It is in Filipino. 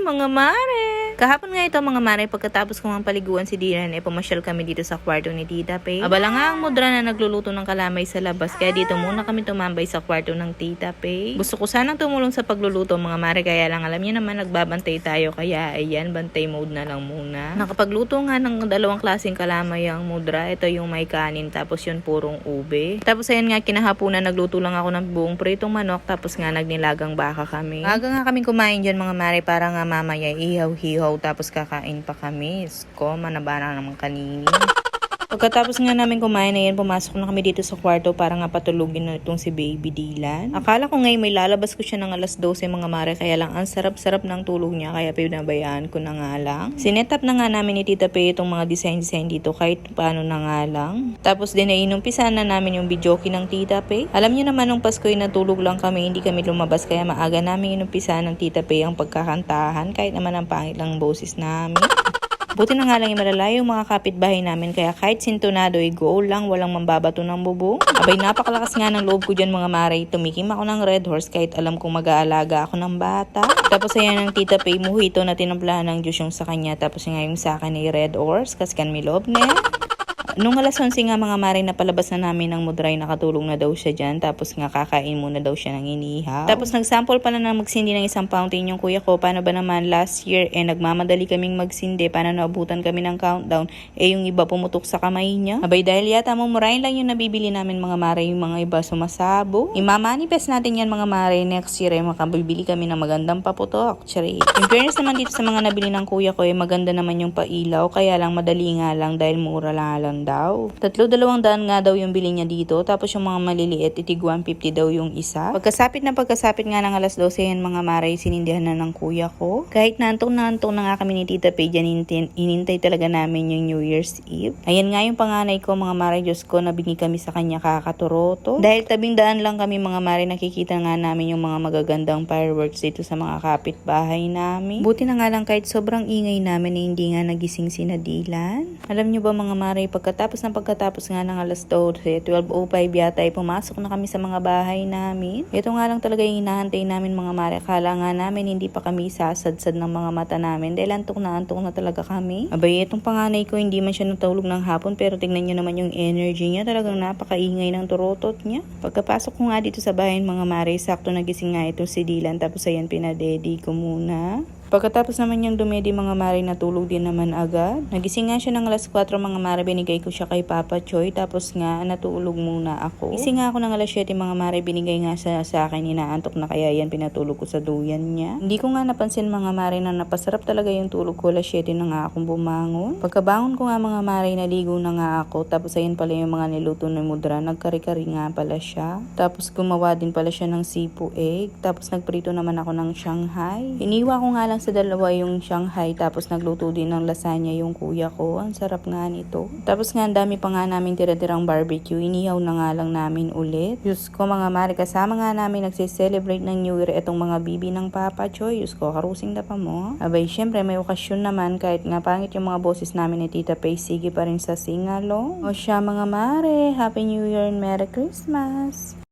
mga mare! Kahapon nga ito mga mare, pagkatapos kong ang paliguan si Dylan, pumasyal kami dito sa kwarto ni Tita Pay. Abala nga ang mudra na nagluluto ng kalamay sa labas, kaya dito muna kami tumambay sa kwarto ng Tita Pay. Gusto ko sanang tumulong sa pagluluto mga mare, kaya lang alam niyo naman nagbabantay tayo, kaya ayan, bantay mode na lang muna. Nakapagluto nga ng dalawang klaseng kalamay ang mudra. Ito yung may kanin, tapos yun purong ube. Tapos ayan nga, kinahapunan nagluto lang ako ng buong pritong manok, tapos nga nagnilagang baka kami. Aga nga kaming kumain dyan mga mare, para nga mamaya ihaw-hihaw, tapos kakain pa kami. Ko, manabana naman kanini. Pagkatapos nga namin kumain na yan, pumasok na kami dito sa kwarto para nga patulugin na itong si Baby Dylan. Akala ko ngayon may lalabas ko siya ng alas 12 mga mare, kaya lang ang sarap-sarap ng tulog niya, kaya pinabayaan ko na nga lang. Sinetap na nga namin ni Tita Pay itong mga design dito kahit paano na nga lang. Tapos din ay inumpisa na namin yung videoke ng Tita Pay. Alam niyo naman nung Pasko ay natulog lang kami, hindi kami lumabas, kaya maaga namin inumpisa ng Tita Pay ang pagkakantahan kahit naman ang pangit lang boses namin. Buti na nga lang malalayo yung mga kapitbahay namin, kaya kahit sintonado ay go lang, walang mambabato ng bubong. Abay, napakalakas nga ng loob ko dyan mga mare. Tumikim ako ng Red Horse kahit alam kong mag-aalaga ako ng bata. Tapos ayan ang Tita Pay, mojito na tinamplahan ng juice yung sa kanya. Tapos nga yung sa akin ay Red Horse, kas kan milob na. Nung alas 11 nga mga mare, napalabas na namin ng mudray, nakatulong na daw siya dyan. Tapos nga kakain muna daw siya ng inihaw. Tapos nagsample pala ng magsindi ng isang fountain yung kuya ko. Paano ba naman last year, nagmamadali kaming magsindi. Paano naabutan kami ng countdown, yung iba pumutok sa kamay niya. Abay, dahil yata mumurahin lang yung nabibili namin mga mare, yung mga iba sumasabo. Imamanifest natin yan mga mare, next year makabibili kami ng magandang paputok. Tsari. In fairness naman dito sa mga nabili ng kuya ko, maganda naman yung pailaw. Kaya lang madali nga lang dahil mura lang daw. 200 nga daw yung bili niya dito. Tapos yung mga maliliit, itig 150 daw yung isa. Pagkasapit nga ng alas 12 yan mga maray, sinindihan na ng kuya ko. Kahit naantong na nga kami ni Tita Pay dyan, inintay talaga namin yung New Year's Eve. Ayan nga yung panganay ko mga maray, Diyos ko, nabingi kami sa kanya kakaturoto. Dahil tabing daan lang kami mga maray, nakikita nga namin yung mga magagandang fireworks dito sa mga kapitbahay namin. Buti na nga lang kahit sobrang ingay namin, hindi nga nagising si Dylan. Alam nyo ba mga maray, pagkatapos nga ng alas 12, 12:05 yata, pumasok na kami sa mga bahay namin. Ito nga lang talaga yung hinahantay namin mga mare. Akala nga namin hindi pa kami sasadsad ng mga mata namin dahil antok na talaga kami. Abay, itong panganay ko hindi man siya natulog ng hapon, pero tignan nyo naman yung energy niya. Talagang napakaingay ng turotot niya. Pagkapasok ko nga dito sa bahay mga mare, sakto nagising nga itong si Dylan, tapos ayan pinadedi ko muna. Pagkatapos naman niyang dumedi mga mare, natulog din naman agad. Nagising nga siya ng alas 4 mga mare, binigay ko siya kay Papa Choy, tapos nga natulog muna ako. Gising nga ako ng alas 7 mga mare, binigay nga sa akin, inaantok na kaya yan pinatulog ko sa duyan niya. Hindi ko nga napansin mga mare na napasarap talaga yung tulog ko, alas 7 na nga akong bumangon. Pagkabangon ko nga mga mare, naligo na nga ako, tapos ayun pala yung mga niluto ng mudra, nagkari-kari nga pala siya. Tapos gumawa din pala siya ng sipu egg, tapos nagprito naman ako ng Shanghai. Iniwa ko nga lang sa dalawa yung Shanghai, tapos nagluto din ng lasagna yung kuya ko. Ang sarap nga nito. Tapos nga ang dami pa nga namin tira-tirang barbecue, inihaw na nga lang namin ulit. Diyos ko mga mare, kasama nga namin nagse-celebrate ng New Year itong mga bibi ng Papa Choy. Diyos ko, karusing na pa mo. Abay, syempre may okasyon naman, kahit nga pangit yung mga boses namin ni Tita Pay, sige pa rin sa singalong. O siya mga mare, Happy New Year and Merry Christmas!